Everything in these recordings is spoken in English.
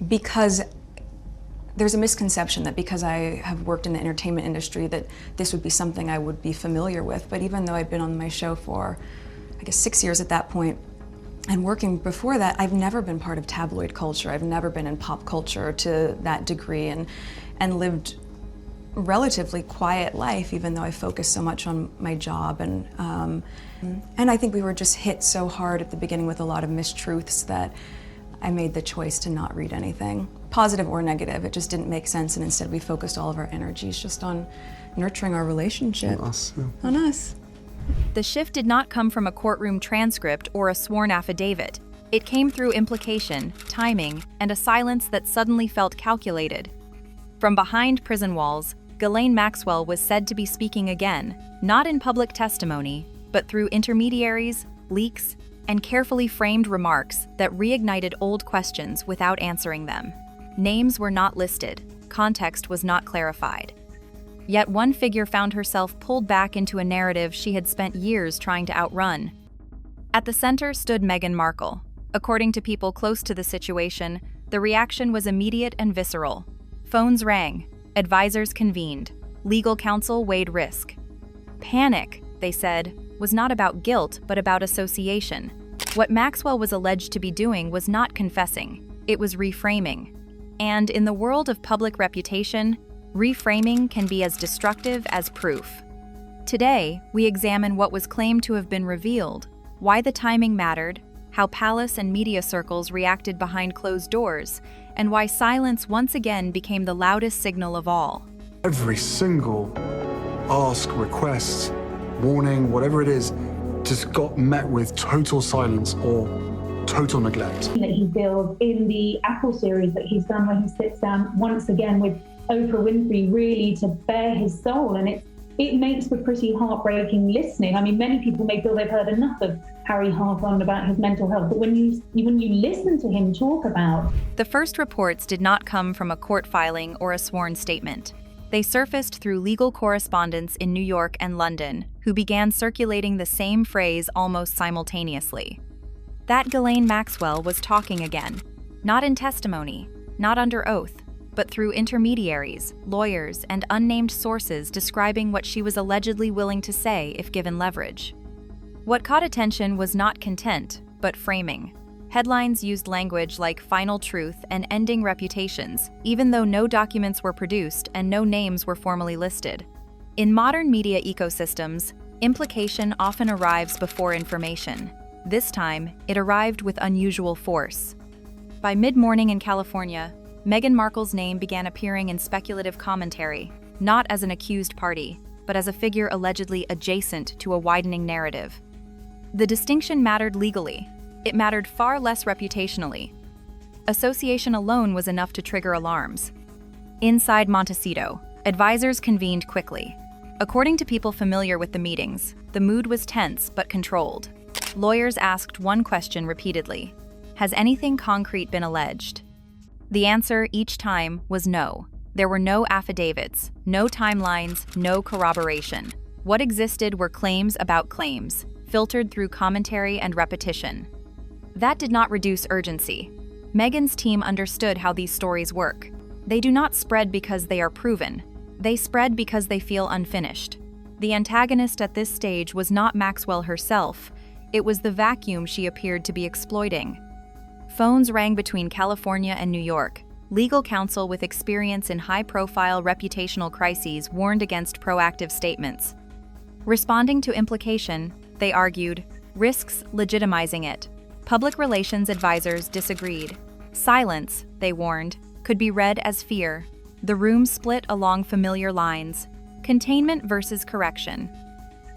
because there's a misconception that because I have worked in the entertainment industry that this would be something I would be familiar with. But even though I'd been on my show for, I guess, 6 years at that point, and working before that, I've never been part of tabloid culture. I've never been in pop culture to that degree, and lived relatively quiet life, even though I focused so much on my job. And I think we were just hit so hard at the beginning with a lot of mistruths that I made the choice to not read anything, positive or negative. It just didn't make sense, and instead we focused all of our energies just on nurturing our relationship. On us. Yeah. On us. The shift did not come from a courtroom transcript or a sworn affidavit. It came through implication, timing, and a silence that suddenly felt calculated. From behind prison walls, Ghislaine Maxwell was said to be speaking again, not in public testimony, but through intermediaries, leaks, and carefully framed remarks that reignited old questions without answering them. Names were not listed, context was not clarified. Yet one figure found herself pulled back into a narrative she had spent years trying to outrun. At the center stood Meghan Markle. According to people close to the situation, the reaction was immediate and visceral. Phones rang, advisors convened, legal counsel weighed risk. Panic, they said, was not about guilt but about association. What Maxwell was alleged to be doing was not confessing, it was reframing. And in the world of public reputation, reframing can be as destructive as proof. Today, we examine what was claimed to have been revealed, why the timing mattered, how palace and media circles reacted behind closed doors, and why silence once again became the loudest signal of all. Every single ask, request, warning, whatever it is, just got met with total silence or total neglect. That he builds in the Apple series that he's done, where he sits down once again with Oprah Winfrey really to bare his soul, and it makes for pretty heartbreaking listening. I mean, many people may feel they've heard enough of Harry harp on about his mental health, but when you listen to him talk about... The first reports did not come from a court filing or a sworn statement. They surfaced through legal correspondents in New York and London, who began circulating the same phrase almost simultaneously. That Ghislaine Maxwell was talking again, not in testimony, not under oath, but through intermediaries, lawyers, and unnamed sources describing what she was allegedly willing to say if given leverage. What caught attention was not content, but framing. Headlines used language like final truth and ending reputations, even though no documents were produced and no names were formally listed. In modern media ecosystems, implication often arrives before information. This time, it arrived with unusual force. By mid-morning in California, Meghan Markle's name began appearing in speculative commentary, not as an accused party, but as a figure allegedly adjacent to a widening narrative. The distinction mattered legally. It mattered far less reputationally. Association alone was enough to trigger alarms. Inside Montecito, advisors convened quickly. According to people familiar with the meetings, the mood was tense but controlled. Lawyers asked one question repeatedly: has anything concrete been alleged? The answer each time was no. There were no affidavits, no timelines, no corroboration. What existed were claims about claims, filtered through commentary and repetition. That did not reduce urgency. Meghan's team understood how these stories work. They do not spread because they are proven. They spread because they feel unfinished. The antagonist at this stage was not Maxwell herself. It was the vacuum she appeared to be exploiting. Phones rang between California and New York. Legal counsel with experience in high-profile reputational crises warned against proactive statements. Responding to implication, they argued, risks legitimizing it. Public relations advisors disagreed. Silence, they warned, could be read as fear. The room split along familiar lines: containment versus correction.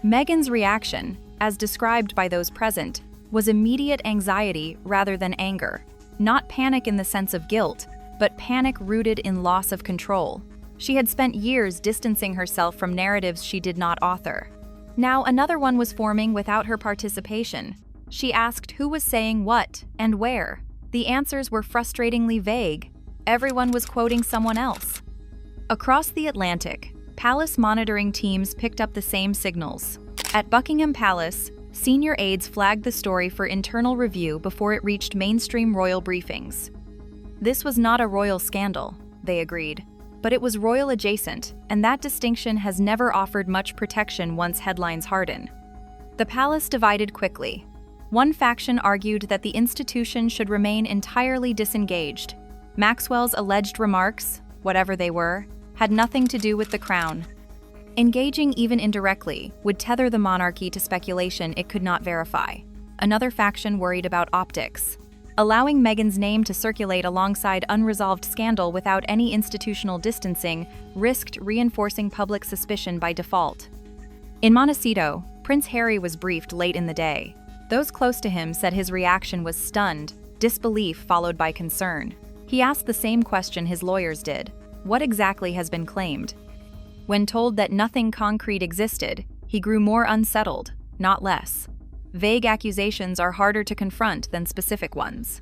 Meghan's reaction, as described by those present, was immediate anxiety rather than anger. Not panic in the sense of guilt, but panic rooted in loss of control. She had spent years distancing herself from narratives she did not author. Now another one was forming without her participation. She asked who was saying what and where. The answers were frustratingly vague. Everyone was quoting someone else. Across the Atlantic, palace monitoring teams picked up the same signals. At Buckingham Palace, senior aides flagged the story for internal review before it reached mainstream royal briefings. This was not a royal scandal, they agreed, but it was royal adjacent, and that distinction has never offered much protection once headlines harden. The palace divided quickly. One faction argued that the institution should remain entirely disengaged. Maxwell's alleged remarks, whatever they were, had nothing to do with the crown. Engaging even indirectly would tether the monarchy to speculation it could not verify. Another faction worried about optics. Allowing Meghan's name to circulate alongside unresolved scandal without any institutional distancing risked reinforcing public suspicion by default. In Montecito, Prince Harry was briefed late in the day. Those close to him said his reaction was stunned, disbelief followed by concern. He asked the same question his lawyers did: what exactly has been claimed? When told that nothing concrete existed, he grew more unsettled, not less. Vague accusations are harder to confront than specific ones.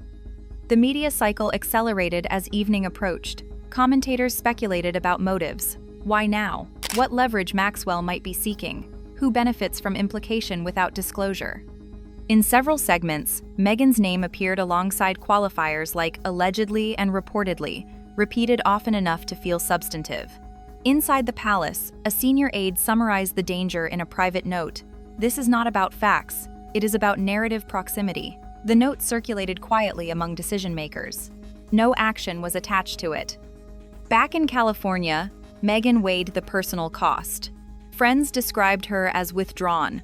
The media cycle accelerated as evening approached. Commentators speculated about motives. Why now? What leverage Maxwell might be seeking? Who benefits from implication without disclosure? In several segments, Meghan's name appeared alongside qualifiers like allegedly and reportedly, repeated often enough to feel substantive. Inside the palace, a senior aide summarized the danger in a private note. This is not about facts. It is about narrative proximity. The note circulated quietly among decision-makers. No action was attached to it. Back in California, Meghan weighed the personal cost. Friends described her as withdrawn,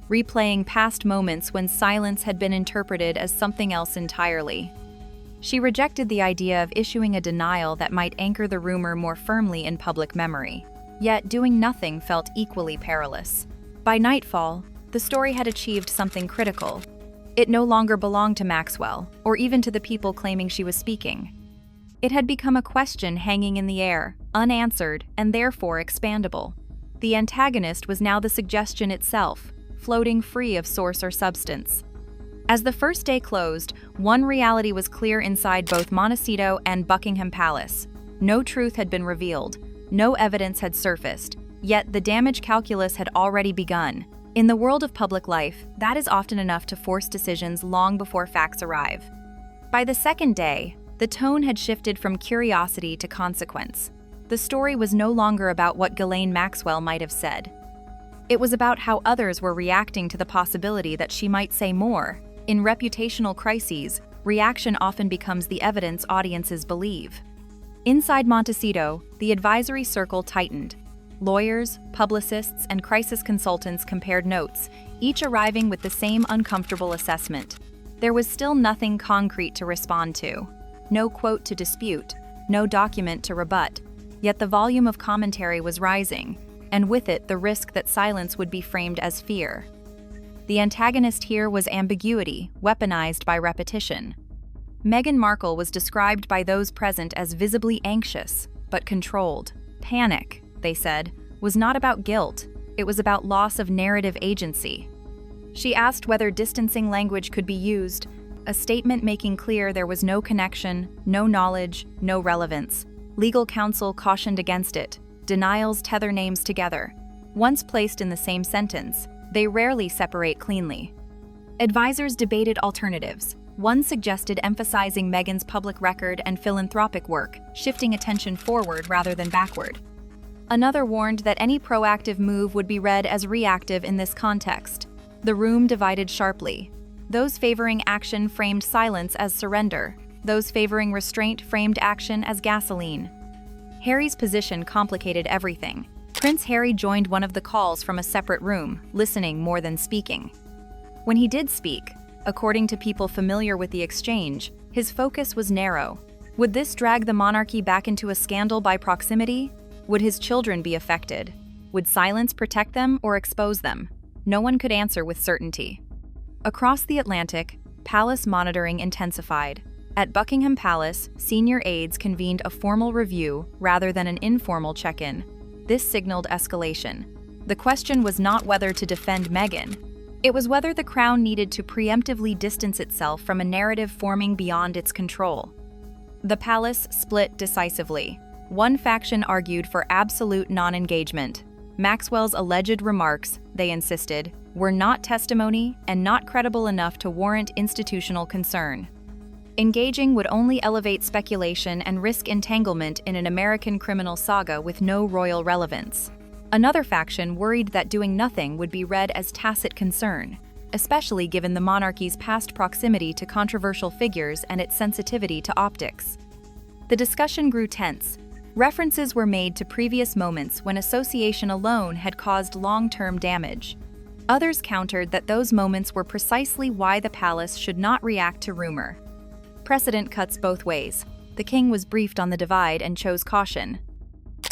replaying past moments when silence had been interpreted as something else entirely. She rejected the idea of issuing a denial that might anchor the rumor more firmly in public memory. Yet doing nothing felt equally perilous. By nightfall, the story had achieved something critical. It no longer belonged to Maxwell, or even to the people claiming she was speaking. It had become a question hanging in the air, unanswered, and therefore expandable. The antagonist was now the suggestion itself, floating free of source or substance. As the first day closed, one reality was clear inside both Montecito and Buckingham Palace. No truth had been revealed, no evidence had surfaced, yet the damage calculus had already begun. In the world of public life, that is often enough to force decisions long before facts arrive. By the second day, the tone had shifted from curiosity to consequence. The story was no longer about what Ghislaine Maxwell might have said. It was about how others were reacting to the possibility that she might say more. In reputational crises, reaction often becomes the evidence audiences believe. Inside Montecito, the advisory circle tightened. Lawyers, publicists, and crisis consultants compared notes, each arriving with the same uncomfortable assessment. There was still nothing concrete to respond to. No quote to dispute, no document to rebut. Yet the volume of commentary was rising, and with it the risk that silence would be framed as fear. The antagonist here was ambiguity, weaponized by repetition. Meghan Markle was described by those present as visibly anxious, but controlled. Panic, they said, was not about guilt, it was about loss of narrative agency. She asked whether distancing language could be used, a statement making clear there was no connection, no knowledge, no relevance. Legal counsel cautioned against it. Denials tether names together. Once placed in the same sentence, they rarely separate cleanly. Advisors debated alternatives. One suggested emphasizing Meghan's public record and philanthropic work, shifting attention forward rather than backward. Another warned that any proactive move would be read as reactive in this context. The room divided sharply. Those favoring action framed silence as surrender. Those favoring restraint framed action as gasoline. Harry's position complicated everything. Prince Harry joined one of the calls from a separate room, listening more than speaking. When he did speak, according to people familiar with the exchange, his focus was narrow. Would this drag the monarchy back into a scandal by proximity? Would his children be affected? Would silence protect them or expose them? No one could answer with certainty. Across the Atlantic, palace monitoring intensified. At Buckingham Palace, senior aides convened a formal review rather than an informal check-in. This signaled escalation. The question was not whether to defend Meghan. It was whether the crown needed to preemptively distance itself from a narrative forming beyond its control. The palace split decisively. One faction argued for absolute non-engagement. Maxwell's alleged remarks, they insisted, were not testimony and not credible enough to warrant institutional concern. Engaging would only elevate speculation and risk entanglement in an American criminal saga with no royal relevance. Another faction worried that doing nothing would be read as tacit concern, especially given the monarchy's past proximity to controversial figures and its sensitivity to optics. The discussion grew tense. References were made to previous moments when association alone had caused long-term damage. Others countered that those moments were precisely why the palace should not react to rumor. Precedent cuts both ways. The king was briefed on the divide and chose caution.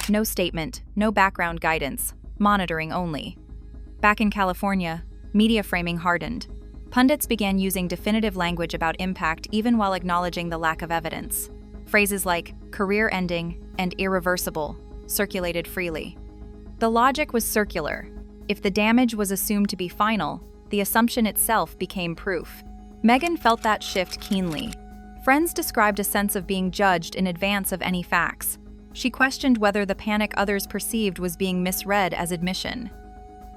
No statement, no background guidance, monitoring only. Back in California, media framing hardened. Pundits began using definitive language about impact even while acknowledging the lack of evidence. Phrases like career-ending and irreversible circulated freely. The logic was circular. If the damage was assumed to be final, the assumption itself became proof. Meghan felt that shift keenly. Friends described a sense of being judged in advance of any facts. She questioned whether the panic others perceived was being misread as admission.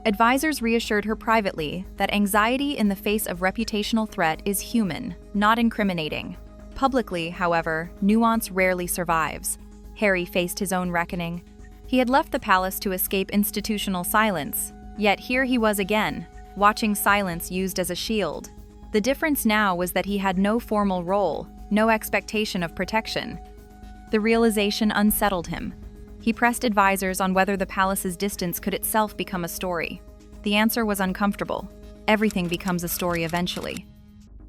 Advisors reassured her privately that anxiety in the face of reputational threat is human, not incriminating. Publicly, however, nuance rarely survives. Harry faced his own reckoning. He had left the palace to escape institutional silence, yet here he was again, watching silence used as a shield. The difference now was that he had no formal role, no expectation of protection. The realization unsettled him. He pressed advisors on whether the palace's distance could itself become a story. The answer was uncomfortable. Everything becomes a story eventually.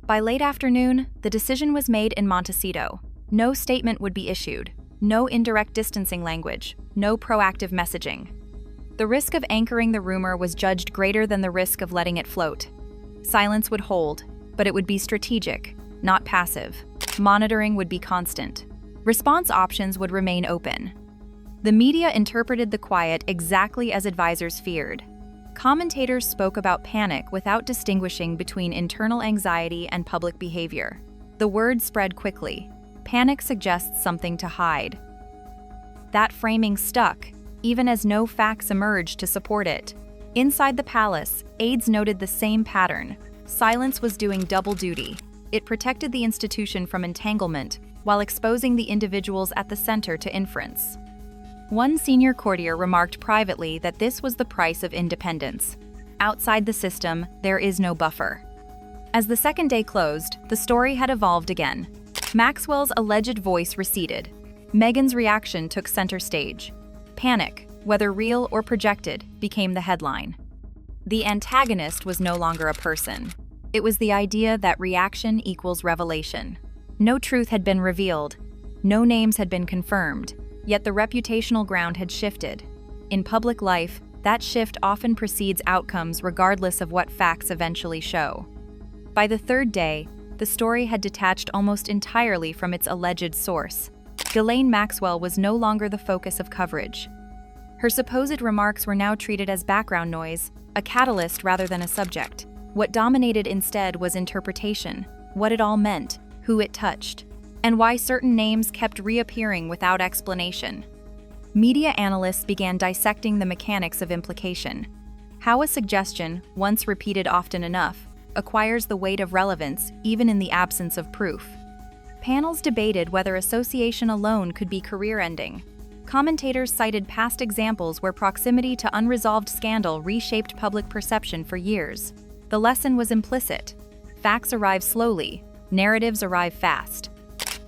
By late afternoon, the decision was made in Montecito. No statement would be issued, no indirect distancing language, no proactive messaging. The risk of anchoring the rumor was judged greater than the risk of letting it float. Silence would hold, but it would be strategic, not passive. Monitoring would be constant. Response options would remain open. The media interpreted the quiet exactly as advisors feared. Commentators spoke about panic without distinguishing between internal anxiety and public behavior. The word spread quickly. Panic suggests something to hide. That framing stuck, even as no facts emerged to support it. Inside the palace, aides noted the same pattern. Silence was doing double duty. It protected the institution from entanglement, while exposing the individuals at the center to inference. One senior courtier remarked privately that this was the price of independence. Outside the system, there is no buffer. As the second day closed, the story had evolved again. Maxwell's alleged voice receded. Meghan's reaction took center stage. Panic, whether real or projected, became the headline. The antagonist was no longer a person. It was the idea that reaction equals revelation. No truth had been revealed. No names had been confirmed. Yet the reputational ground had shifted. In public life, that shift often precedes outcomes regardless of what facts eventually show. By the third day, the story had detached almost entirely from its alleged source. Ghislaine Maxwell was no longer the focus of coverage. Her supposed remarks were now treated as background noise, a catalyst rather than a subject. What dominated instead was interpretation, what it all meant, who it touched, and why certain names kept reappearing without explanation. Media analysts began dissecting the mechanics of implication. How a suggestion, once repeated often enough, acquires the weight of relevance even in the absence of proof. Panels debated whether association alone could be career-ending. Commentators cited past examples where proximity to unresolved scandal reshaped public perception for years. The lesson was implicit. Facts arrive slowly, narratives arrive fast.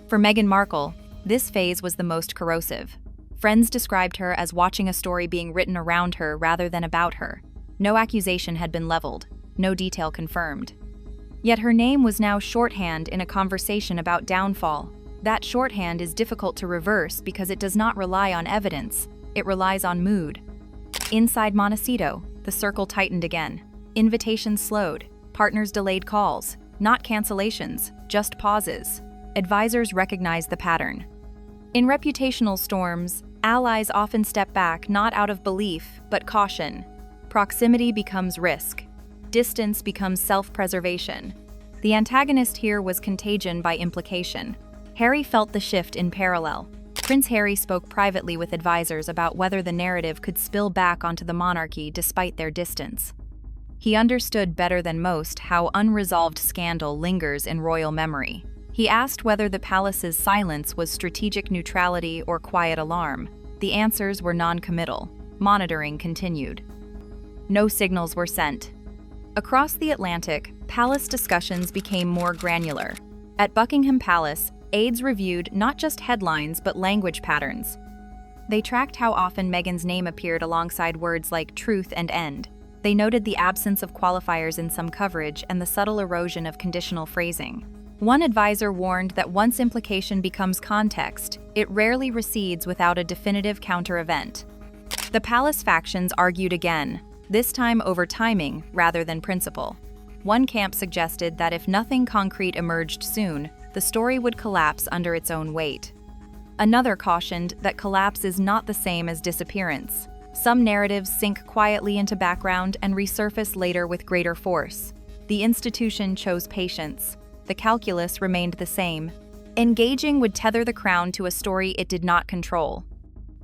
For Meghan Markle, this phase was the most corrosive. Friends described her as watching a story being written around her rather than about her. No accusation had been leveled, no detail confirmed. Yet her name was now shorthand in a conversation about downfall. That shorthand is difficult to reverse because it does not rely on evidence, it relies on mood. Inside Montecito, the circle tightened again. Invitations slowed, partners delayed calls, not cancellations, just pauses. Advisors recognized the pattern. In reputational storms, allies often step back not out of belief, but caution. Proximity becomes risk. Distance becomes self-preservation. The antagonist here was contagion by implication. Harry felt the shift in parallel. Prince Harry spoke privately with advisors about whether the narrative could spill back onto the monarchy despite their distance. He understood better than most how unresolved scandal lingers in royal memory. He asked whether the palace's silence was strategic neutrality or quiet alarm. The answers were non-committal. Monitoring continued. No signals were sent. Across the Atlantic, palace discussions became more granular. At Buckingham Palace, aides reviewed not just headlines but language patterns. They tracked how often Meghan's name appeared alongside words like truth and end. They noted the absence of qualifiers in some coverage and the subtle erosion of conditional phrasing. One advisor warned that once implication becomes context, it rarely recedes without a definitive counter-event. The palace factions argued again, this time over timing rather than principle. One camp suggested that if nothing concrete emerged soon, the story would collapse under its own weight. Another cautioned that collapse is not the same as disappearance. Some narratives sink quietly into background and resurface later with greater force. The institution chose patience. The calculus remained the same. Engaging would tether the crown to a story it did not control.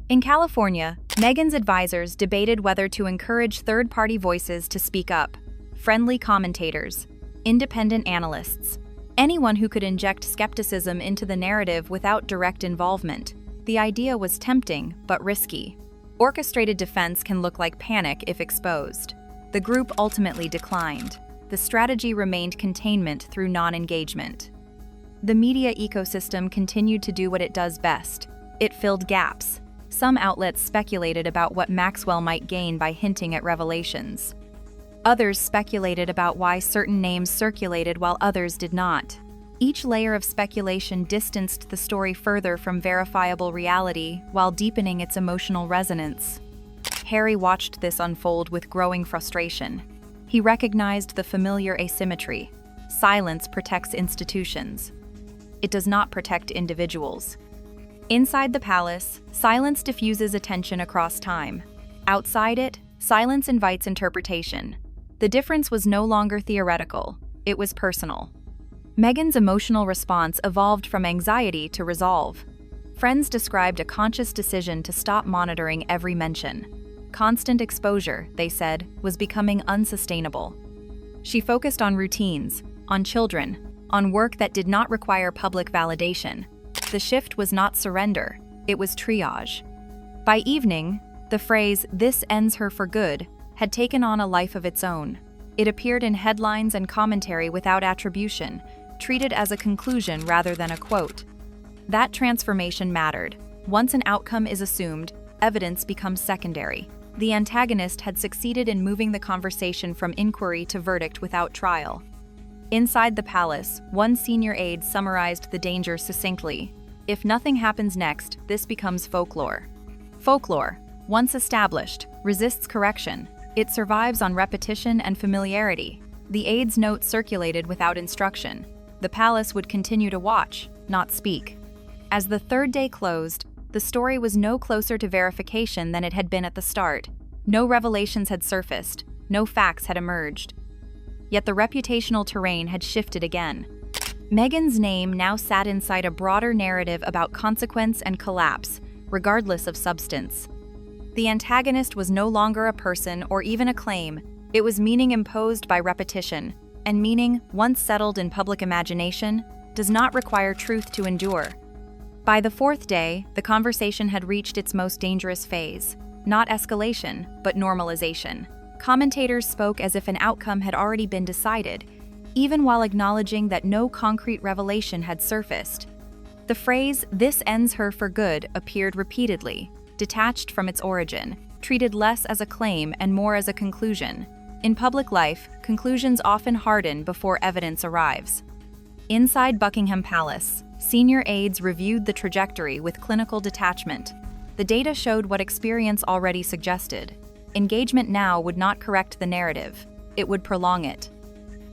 In California, Meghan's advisors debated whether to encourage third-party voices to speak up. Friendly commentators, independent analysts, anyone who could inject skepticism into the narrative without direct involvement. The idea was tempting, but risky. Orchestrated defense can look like panic if exposed. The group ultimately declined. The strategy remained containment through non-engagement. The media ecosystem continued to do what it does best. It filled gaps. Some outlets speculated about what Maxwell might gain by hinting at revelations. Others speculated about why certain names circulated while others did not. Each layer of speculation distanced the story further from verifiable reality while deepening its emotional resonance. Harry watched this unfold with growing frustration. He recognized the familiar asymmetry. Silence protects institutions. It does not protect individuals. Inside the palace, silence diffuses attention across time. Outside it, silence invites interpretation. The difference was no longer theoretical, it was personal. Meghan's emotional response evolved from anxiety to resolve. Friends described a conscious decision to stop monitoring every mention. Constant exposure, they said, was becoming unsustainable. She focused on routines, on children, on work that did not require public validation. The shift was not surrender, it was triage. By evening, the phrase, "this ends her for good," had taken on a life of its own. It appeared in headlines and commentary without attribution, treated as a conclusion rather than a quote. That transformation mattered. Once an outcome is assumed, evidence becomes secondary. The antagonist had succeeded in moving the conversation from inquiry to verdict without trial. Inside the palace, one senior aide summarized the danger succinctly. If nothing happens next, this becomes folklore. Folklore, once established, resists correction. It survives on repetition and familiarity. The aide's note circulated without instruction. The palace would continue to watch, not speak. As the third day closed, the story was no closer to verification than it had been at the start. No revelations had surfaced, no facts had emerged. Yet the reputational terrain had shifted again. Meghan's name now sat inside a broader narrative about consequence and collapse, regardless of substance. The antagonist was no longer a person or even a claim, it was meaning imposed by repetition, and meaning, once settled in public imagination, does not require truth to endure. By the fourth day, the conversation had reached its most dangerous phase. Not escalation, but normalization. Commentators spoke as if an outcome had already been decided, even while acknowledging that no concrete revelation had surfaced. The phrase, "this ends her for good," appeared repeatedly, detached from its origin, treated less as a claim and more as a conclusion. In public life, conclusions often harden before evidence arrives. Inside Buckingham Palace, senior aides reviewed the trajectory with clinical detachment. The data showed what experience already suggested. Engagement now would not correct the narrative, it would prolong it.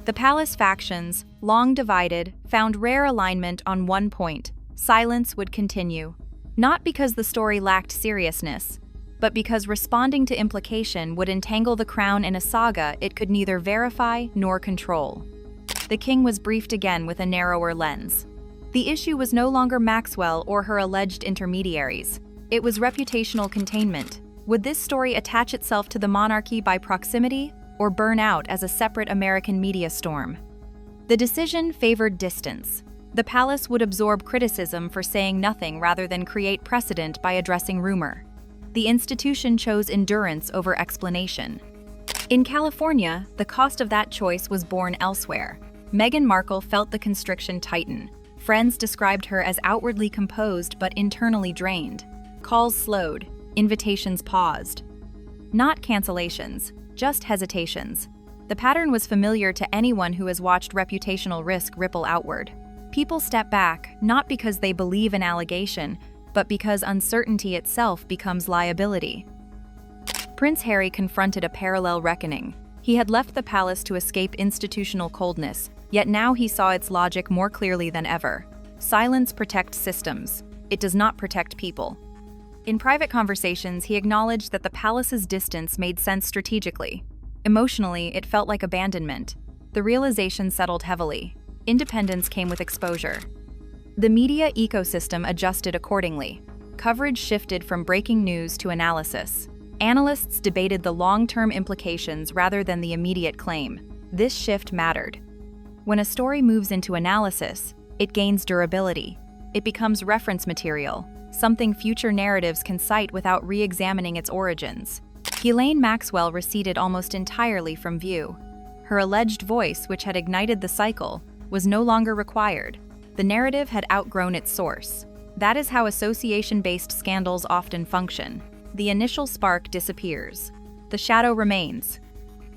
The palace factions, long divided, found rare alignment on one point: silence would continue. Not because the story lacked seriousness, but because responding to implication would entangle the crown in a saga it could neither verify nor control. The king was briefed again with a narrower lens. The issue was no longer Maxwell or her alleged intermediaries. It was reputational containment. Would this story attach itself to the monarchy by proximity or burn out as a separate American media storm? The decision favored distance. The palace would absorb criticism for saying nothing rather than create precedent by addressing rumor. The institution chose endurance over explanation. In California, the cost of that choice was borne elsewhere. Meghan Markle felt the constriction tighten. Friends described her as outwardly composed but internally drained. Calls slowed, invitations paused. Not cancellations, just hesitations. The pattern was familiar to anyone who has watched reputational risk ripple outward. People step back, not because they believe an allegation, but because uncertainty itself becomes liability. Prince Harry confronted a parallel reckoning. He had left the palace to escape institutional coldness, yet now he saw its logic more clearly than ever. Silence protects systems. It does not protect people. In private conversations, he acknowledged that the palace's distance made sense strategically. Emotionally, it felt like abandonment. The realization settled heavily. Independence came with exposure. The media ecosystem adjusted accordingly. Coverage shifted from breaking news to analysis. Analysts debated the long-term implications rather than the immediate claim. This shift mattered. When a story moves into analysis, it gains durability. It becomes reference material, something future narratives can cite without re-examining its origins. Ghislaine Maxwell receded almost entirely from view. Her alleged voice, which had ignited the cycle, was no longer required. The narrative had outgrown its source. That is how association-based scandals often function. The initial spark disappears. The shadow remains.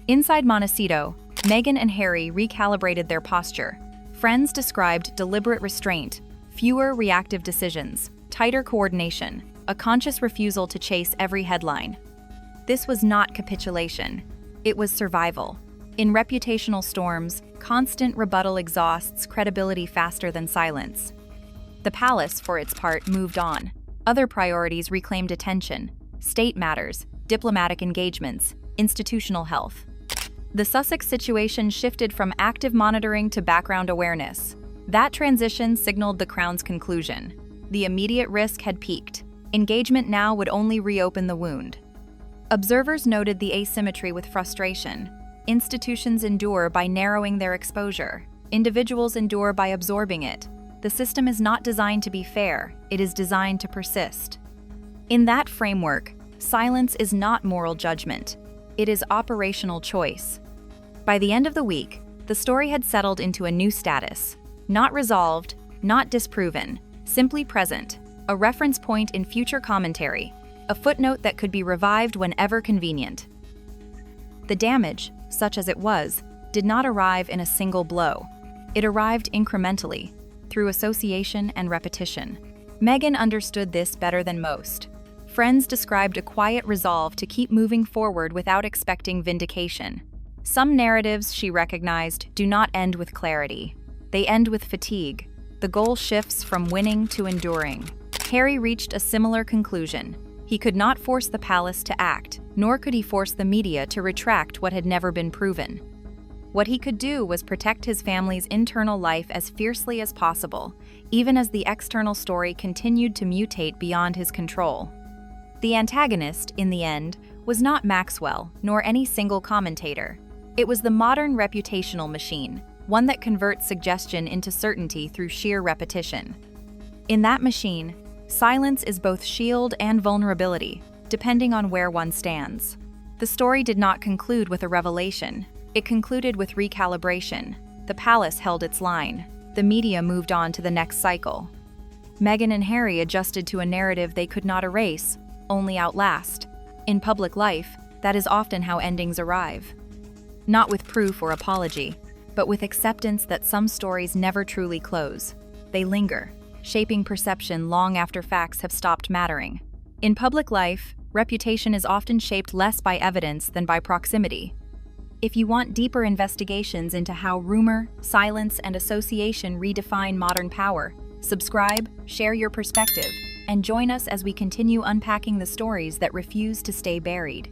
Inside Montecito, Meghan and Harry recalibrated their posture. Friends described deliberate restraint, fewer reactive decisions, tighter coordination, a conscious refusal to chase every headline. This was not capitulation. It was survival. In reputational storms, constant rebuttal exhausts credibility faster than silence. The palace, for its part, moved on. Other priorities reclaimed attention: state matters, diplomatic engagements, institutional health. The Sussex situation shifted from active monitoring to background awareness. That transition signaled the Crown's conclusion. The immediate risk had peaked. Engagement now would only reopen the wound. Observers noted the asymmetry with frustration. Institutions endure by narrowing their exposure. Individuals endure by absorbing it. The system is not designed to be fair, it is designed to persist. In that framework, silence is not moral judgment. It is operational choice. By the end of the week, the story had settled into a new status. Not resolved, not disproven, simply present, a reference point in future commentary, a footnote that could be revived whenever convenient. The damage, such as it was, did not arrive in a single blow. It arrived incrementally, through association and repetition. Meghan understood this better than most. Friends described a quiet resolve to keep moving forward without expecting vindication. Some narratives, she recognized, do not end with clarity. They end with fatigue. The goal shifts from winning to enduring. Harry reached a similar conclusion. He could not force the palace to act, nor could he force the media to retract what had never been proven. What he could do was protect his family's internal life as fiercely as possible, even as the external story continued to mutate beyond his control. The antagonist, in the end, was not Maxwell, nor any single commentator. It was the modern reputational machine, one that converts suggestion into certainty through sheer repetition. In that machine, silence is both shield and vulnerability, depending on where one stands. The story did not conclude with a revelation. It concluded with recalibration. The palace held its line. The media moved on to the next cycle. Meghan and Harry adjusted to a narrative they could not erase, only outlast. In public life, that is often how endings arrive. Not with proof or apology, but with acceptance that some stories never truly close. They linger, shaping perception long after facts have stopped mattering. In public life, reputation is often shaped less by evidence than by proximity. If you want deeper investigations into how rumor, silence, and association redefine modern power, subscribe, share your perspective, and join us as we continue unpacking the stories that refuse to stay buried.